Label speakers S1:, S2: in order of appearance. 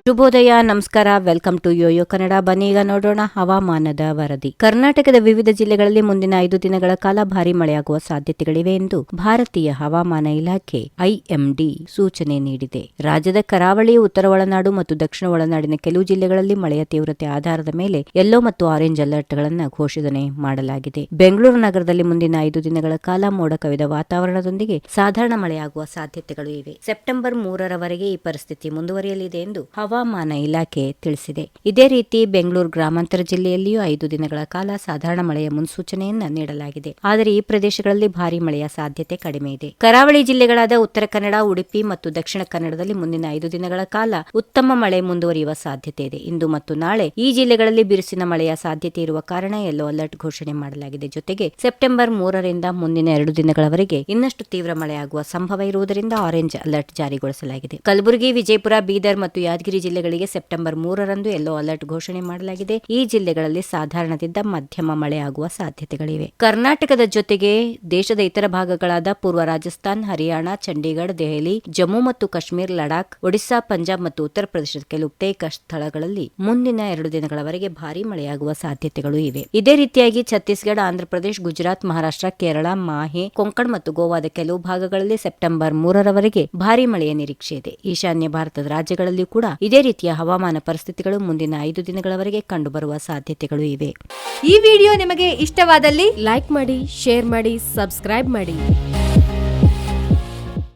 S1: ಶುಭೋದಯ, ನಮಸ್ಕಾರ. Welcome to YoYo Kannada. ಬನ್ನಿ ಈಗ ನೋಡೋಣ ಹವಾಮಾನದ ವರದಿ. ಕರ್ನಾಟಕದ ವಿವಿಧ ಜಿಲ್ಲೆಗಳಲ್ಲಿ ಮುಂದಿನ 5 ದಿನಗಳ ಕಾಲ ಭಾರೀ ಮಳೆಯಾಗುವ ಸಾಧ್ಯತೆಗಳಿವೆ ಎಂದು ಭಾರತೀಯ ಹವಾಮಾನ ಇಲಾಖೆ ಐಎಂಡಿ ಸೂಚನೆ ನೀಡಿದೆ. ರಾಜ್ಯದ ಕರಾವಳಿ, ಉತ್ತರ ಒಳನಾಡು ಮತ್ತು ದಕ್ಷಿಣ ಒಳನಾಡಿನ ಕೆಲವು ಜಿಲ್ಲೆಗಳಲ್ಲಿ ಮಳೆಯ ತೀವ್ರತೆ ಆಧಾರದ ಮೇಲೆ ಯೆಲ್ಲೋ ಮತ್ತು ಆರೆಂಜ್ ಅಲರ್ಟ್ಗಳನ್ನು ಘೋಷಣೆ ಮಾಡಲಾಗಿದೆ. ಬೆಂಗಳೂರು ನಗರದಲ್ಲಿ ಮುಂದಿನ 5 ದಿನಗಳ ಕಾಲ ಮೋಡ ಕವಿದ ವಾತಾವರಣದೊಂದಿಗೆ ಸಾಧಾರಣ ಮಳೆಯಾಗುವ ಸಾಧ್ಯತೆಗಳು ಇವೆ. ಸೆಪ್ಟೆಂಬರ್ 3ರವರೆಗೆ ಈ ಪರಿಸ್ಥಿತಿ ಮುಂದುವರಿಯಲಿದೆ ಎಂದು ಹವಾಮಾನ ಇಲಾಖೆ ತಿಳಿಸಿದೆ. ಇದೇ ರೀತಿ ಬೆಂಗಳೂರು ಗ್ರಾಮಾಂತರ ಜಿಲ್ಲೆಯಲ್ಲಿಯೂ 5 ದಿನಗಳ ಕಾಲ ಸಾಧಾರಣ ಮಳೆಯ ಮುನ್ಸೂಚನೆಯನ್ನ ನೀಡಲಾಗಿದೆ. ಆದರೆ ಈ ಪ್ರದೇಶಗಳಲ್ಲಿ ಭಾರೀ ಮಳೆಯ ಸಾಧ್ಯತೆ ಕಡಿಮೆ ಇದೆ. ಕರಾವಳಿ ಜಿಲ್ಲೆಗಳಾದ ಉತ್ತರ ಕನ್ನಡ, ಉಡುಪಿ ಮತ್ತು ದಕ್ಷಿಣ ಕನ್ನಡದಲ್ಲಿ ಮುಂದಿನ 5 ದಿನಗಳ ಕಾಲ ಉತ್ತಮ ಮಳೆ ಮುಂದುವರಿಯುವ ಸಾಧ್ಯತೆ ಇದೆ. ಇಂದು ಮತ್ತು ನಾಳೆ ಈ ಜಿಲ್ಲೆಗಳಲ್ಲಿ ಬಿರುಸಿನ ಮಳೆಯ ಸಾಧ್ಯತೆ ಇರುವ ಕಾರಣ ಯೆಲ್ಲೋ ಅಲರ್ಟ್ ಘೋಷಣೆ ಮಾಡಲಾಗಿದೆ. ಜೊತೆಗೆ ಸೆಪ್ಟೆಂಬರ್ 3ರಿಂದ ಮುಂದಿನ 2 ದಿನಗಳವರೆಗೆ ಇನ್ನಷ್ಟು ತೀವ್ರ ಮಳೆಯಾಗುವ ಸಂಭವ ಇರುವುದರಿಂದ ಆರೆಂಜ್ ಅಲರ್ಟ್ ಜಾರಿಗೊಳಿಸಲಾಗಿದೆ. ಕಲಬುರಗಿ, ವಿಜಯಪುರ, ಬೀದರ್ ಮತ್ತು ಯಾದಗಿರಿ ಜಿಲ್ಲೆಗಳಿಗೆ ಸೆಪ್ಟೆಂಬರ್ 3ರಂದು ಯೆಲ್ಲೋ ಅಲರ್ಟ್ ಘೋಷಣೆ ಮಾಡಲಾಗಿದೆ. ಈ ಜಿಲ್ಲೆಗಳಲ್ಲಿ ಸಾಧಾರಣದಿಂದ ಮಧ್ಯಮ ಮಳೆಯಾಗುವ ಸಾಧ್ಯತೆಗಳಿವೆ. ಕರ್ನಾಟಕದ ಜೊತೆಗೆ ದೇಶದ ಇತರ ಭಾಗಗಳಾದ ಪೂರ್ವ ರಾಜಸ್ಥಾನ್, ಹರಿಯಾಣ, ಚಂಡೀಗಢ, ದೆಹಲಿ, ಜಮ್ಮು ಮತ್ತು ಕಾಶ್ಮೀರ, ಲಡಾಖ್, ಒಡಿಶಾ, ಪಂಜಾಬ್ ಮತ್ತು ಉತ್ತರ ಪ್ರದೇಶದ ಕೆಲವು ಬಹುತೇಕ ಸ್ಥಳಗಳಲ್ಲಿ ಮುಂದಿನ 2 ದಿನಗಳವರೆಗೆ ಭಾರೀ ಮಳೆಯಾಗುವ ಸಾಧ್ಯತೆಗಳು ಇವೆ. ಇದೇ ರೀತಿಯಾಗಿ ಛತ್ತೀಸ್ಗಢ, ಆಂಧ್ರಪ್ರದೇಶ, ಗುಜರಾತ್, ಮಹಾರಾಷ್ಟ್ರ, ಕೇರಳ, ಮಾಹೆ, ಕೊಂಕಣ್ ಮತ್ತು ಗೋವಾದ ಕೆಲವು ಭಾಗಗಳಲ್ಲಿ ಸೆಪ್ಟೆಂಬರ್ 3ರವರೆಗೆ ಭಾರೀ ಮಳೆಯ ನಿರೀಕ್ಷೆ ಇದೆ. ಈಶಾನ್ಯ ಭಾರತದ ರಾಜ್ಯಗಳಲ್ಲಿ ಕೂಡ ಇದೇ ರೀತಿಯ ಹವಾಮಾನ ಪರಿಸ್ಥಿತಿಗಳು ಮುಂದಿನ 5 ದಿನಗಳವರೆಗೆ ಕಂಡುಬರುವ ಸಾಧ್ಯತೆಗಳು ಇವೆ.
S2: ಈ ವಿಡಿಯೋ ನಿಮಗೆ ಇಷ್ಟವಾದಲ್ಲಿ ಲೈಕ್ ಮಾಡಿ, ಶೇರ್ ಮಾಡಿ, ಸಬ್ಸ್ಕ್ರೈಬ್ ಮಾಡಿ.